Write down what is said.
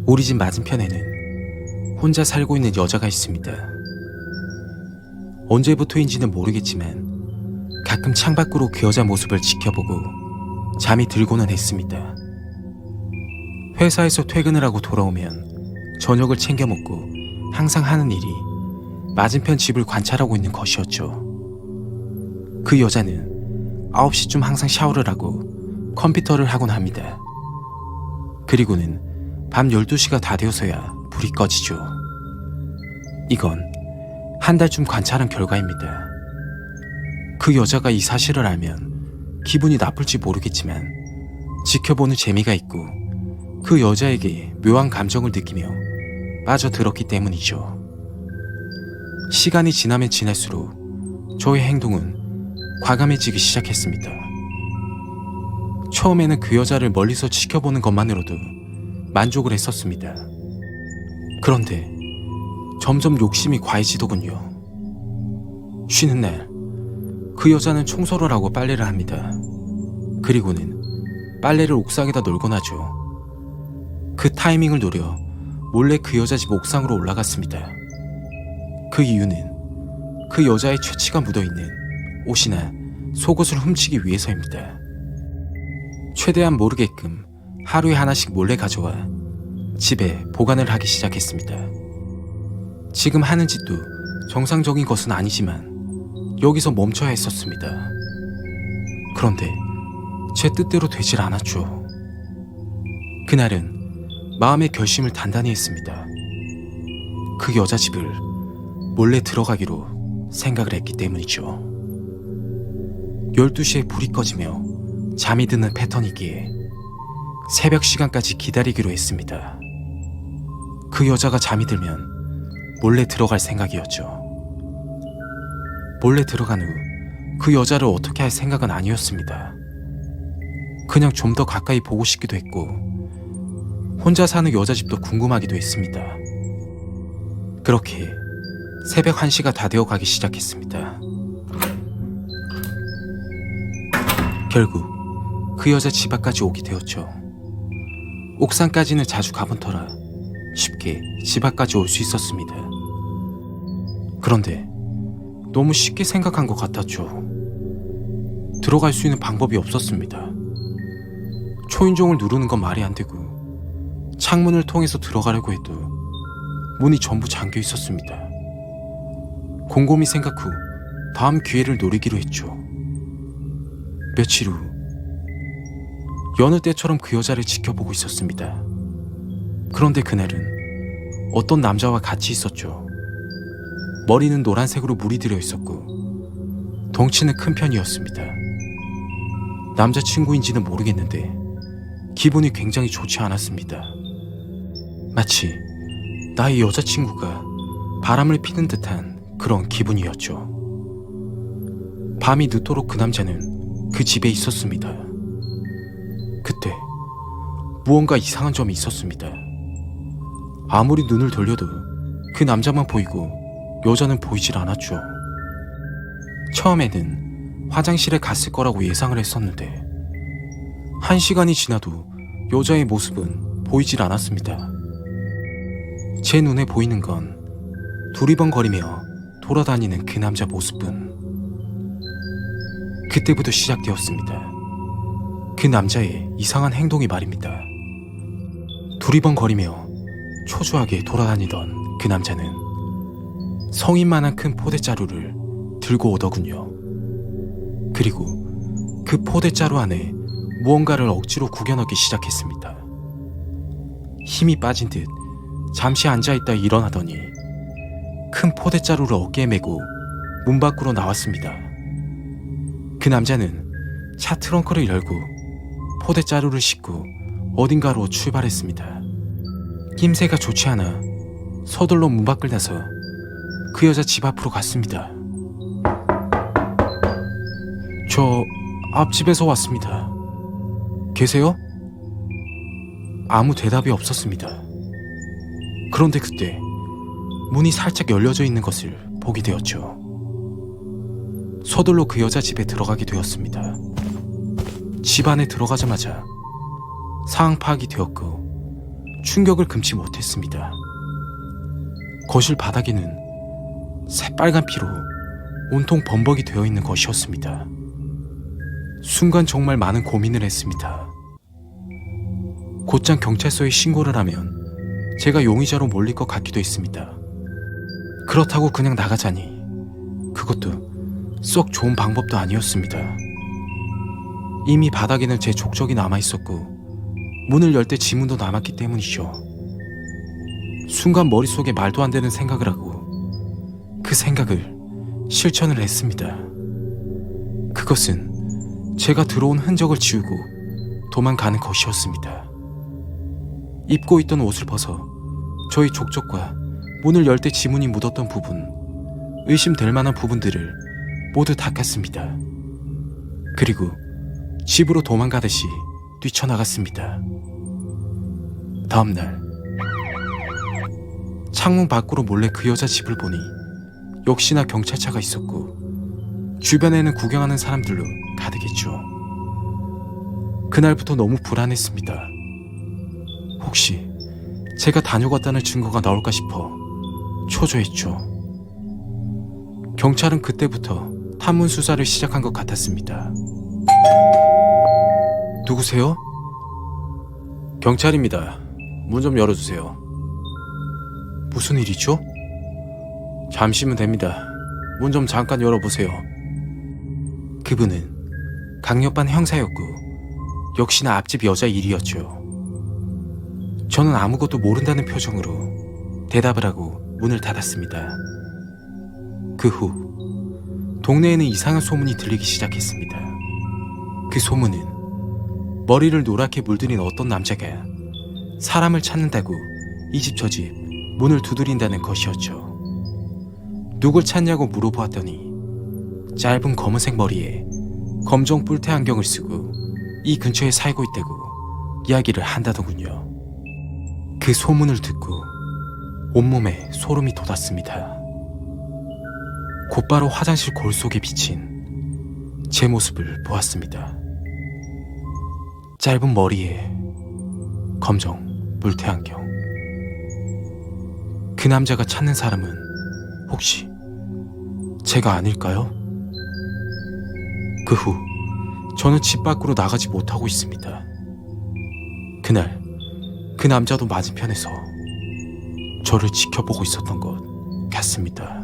우리 집 맞은편에는 혼자 살고 있는 여자가 있습니다. 언제부터인지는 모르겠지만 가끔 창밖으로 그 여자 모습을 지켜보고 잠이 들고는 했습니다. 회사에서 퇴근을 하고 돌아오면 저녁을 챙겨 먹고 항상 하는 일이 맞은편 집을 관찰하고 있는 것이었죠. 그 여자는 9시쯤 항상 샤워를 하고 컴퓨터를 하곤 합니다. 그리고는 밤 12시가 다 되어서야 불이 꺼지죠. 이건 한 달쯤 관찰한 결과입니다. 그 여자가 이 사실을 알면 기분이 나쁠지 모르겠지만 지켜보는 재미가 있고 그 여자에게 묘한 감정을 느끼며 빠져들었기 때문이죠. 시간이 지나면 지날수록 저의 행동은 과감해지기 시작했습니다. 처음에는 그 여자를 멀리서 지켜보는 것만으로도 만족을 했었습니다. 그런데 점점 욕심이 과해지더군요. 쉬는 날, 그 여자는 청소를 하고 빨래를 합니다. 그리고는 빨래를 옥상에다 널곤 하죠. 그 타이밍을 노려 몰래 그 여자 집 옥상으로 올라갔습니다. 그 이유는 그 여자의 최치가 묻어있는 옷이나 속옷을 훔치기 위해서입니다. 최대한 모르게끔 하루에 하나씩 몰래 가져와 집에 보관을 하기 시작했습니다. 지금 하는 짓도 정상적인 것은 아니지만 여기서 멈춰야 했었습니다. 그런데 제 뜻대로 되질 않았죠. 그날은 마음의 결심을 단단히 했습니다. 그 여자 집을 몰래 들어가기로 생각을 했기 때문이죠. 12시에 불이 꺼지며 잠이 드는 패턴이기에 새벽 시간까지 기다리기로 했습니다. 그 여자가 잠이 들면 몰래 들어갈 생각이었죠. 몰래 들어간 후 그 여자를 어떻게 할 생각은 아니었습니다. 그냥 좀 더 가까이 보고 싶기도 했고 혼자 사는 여자 집도 궁금하기도 했습니다. 그렇게 새벽 1시가 다 되어 가기 시작했습니다. 결국 그 여자 집 앞까지 오게 되었죠. 옥상까지는 자주 가본 터라 쉽게 집 앞까지 올 수 있었습니다. 그런데 너무 쉽게 생각한 것 같았죠. 들어갈 수 있는 방법이 없었습니다. 초인종을 누르는 건 말이 안 되고 창문을 통해서 들어가려고 해도 문이 전부 잠겨 있었습니다. 곰곰이 생각 후 다음 기회를 노리기로 했죠. 며칠 후 여느 때처럼 그 여자를 지켜보고 있었습니다. 그런데 그날은 어떤 남자와 같이 있었죠. 머리는 노란색으로 물이 들어 있었고 덩치는 큰 편이었습니다. 남자친구인지는 모르겠는데 기분이 굉장히 좋지 않았습니다. 마치 나의 여자친구가 바람을 피는 듯한 그런 기분이었죠. 밤이 늦도록 그 남자는 그 집에 있었습니다. 그때 무언가 이상한 점이 있었습니다. 아무리 눈을 돌려도 그 남자만 보이고 여자는 보이질 않았죠. 처음에는 화장실에 갔을 거라고 예상을 했었는데 1시간이 지나도 여자의 모습은 보이질 않았습니다. 제 눈에 보이는 건 두리번거리며 돌아다니는 그 남자 모습뿐. 그때부터 시작되었습니다. 그 남자의 이상한 행동이 말입니다. 두리번거리며 초조하게 돌아다니던 그 남자는 성인만한 큰 포대자루를 들고 오더군요. 그리고 그 포대자루 안에 무언가를 억지로 구겨 넣기 시작했습니다. 힘이 빠진 듯 잠시 앉아있다 일어나더니 큰 포대자루를 어깨에 메고 문 밖으로 나왔습니다. 그 남자는 차 트렁크를 열고 포대자루를 싣고 어딘가로 출발했습니다. 낌새가 좋지 않아 서둘러 문 밖을 나서 그 여자 집 앞으로 갔습니다. 저 앞집에서 왔습니다. 계세요? 아무 대답이 없었습니다. 그런데 그때 문이 살짝 열려져 있는 것을 보게 되었죠. 서둘러 그 여자 집에 들어가게 되었습니다. 집 안에 들어가자마자 상황 파악이 되었고 충격을 금치 못했습니다. 거실 바닥에는 새빨간 피로 온통 범벅이 되어 있는 것이었습니다. 순간 정말 많은 고민을 했습니다. 곧장 경찰서에 신고를 하면 제가 용의자로 몰릴 것 같기도 했습니다. 그렇다고 그냥 나가자니 그것도 썩 좋은 방법도 아니었습니다. 이미 바닥에는 제 족적이 남아있었고 문을 열 때 지문도 남았기 때문이죠. 순간 머릿속에 말도 안 되는 생각을 하고 그 생각을 실천을 했습니다. 그것은 제가 들어온 흔적을 지우고 도망가는 것이었습니다. 입고 있던 옷을 벗어 저희 족적과 문을 열 때 지문이 묻었던 부분, 의심될 만한 부분들을 모두 닦았습니다. 그리고 집으로 도망가듯이 뛰쳐나갔습니다. 다음날 창문 밖으로 몰래 그 여자 집을 보니 역시나 경찰차가 있었고 주변에는 구경하는 사람들로 가득했죠. 그날부터 너무 불안했습니다. 혹시 제가 다녀갔다는 증거가 나올까 싶어 초조했죠. 경찰은 그때부터 탐문 수사를 시작한 것 같았습니다. 누구세요? 경찰입니다. 문 좀 열어주세요. 무슨 일이죠? 잠시면 됩니다. 문 좀 잠깐 열어보세요. 그분은 강력반 형사였고 역시나 앞집 여자 일이었죠. 저는 아무것도 모른다는 표정으로 대답을 하고 문을 닫았습니다. 그 후 동네에는 이상한 소문이 들리기 시작했습니다. 그 소문은 머리를 노랗게 물들인 어떤 남자가 사람을 찾는다고 이 집 저 집 문을 두드린다는 것이었죠. 누굴 찾냐고 물어보았더니 짧은 검은색 머리에 검정 뿔테 안경을 쓰고 이 근처에 살고 있다고 이야기를 한다더군요. 그 소문을 듣고 온몸에 소름이 돋았습니다. 곧바로 화장실 골 속에 비친 제 모습을 보았습니다. 짧은 머리에 검정 물태 안경. 그 남자가 찾는 사람은 혹시 제가 아닐까요? 그 후 저는 집 밖으로 나가지 못하고 있습니다. 그날 그 남자도 맞은편에서 저를 지켜보고 있었던 것 같습니다.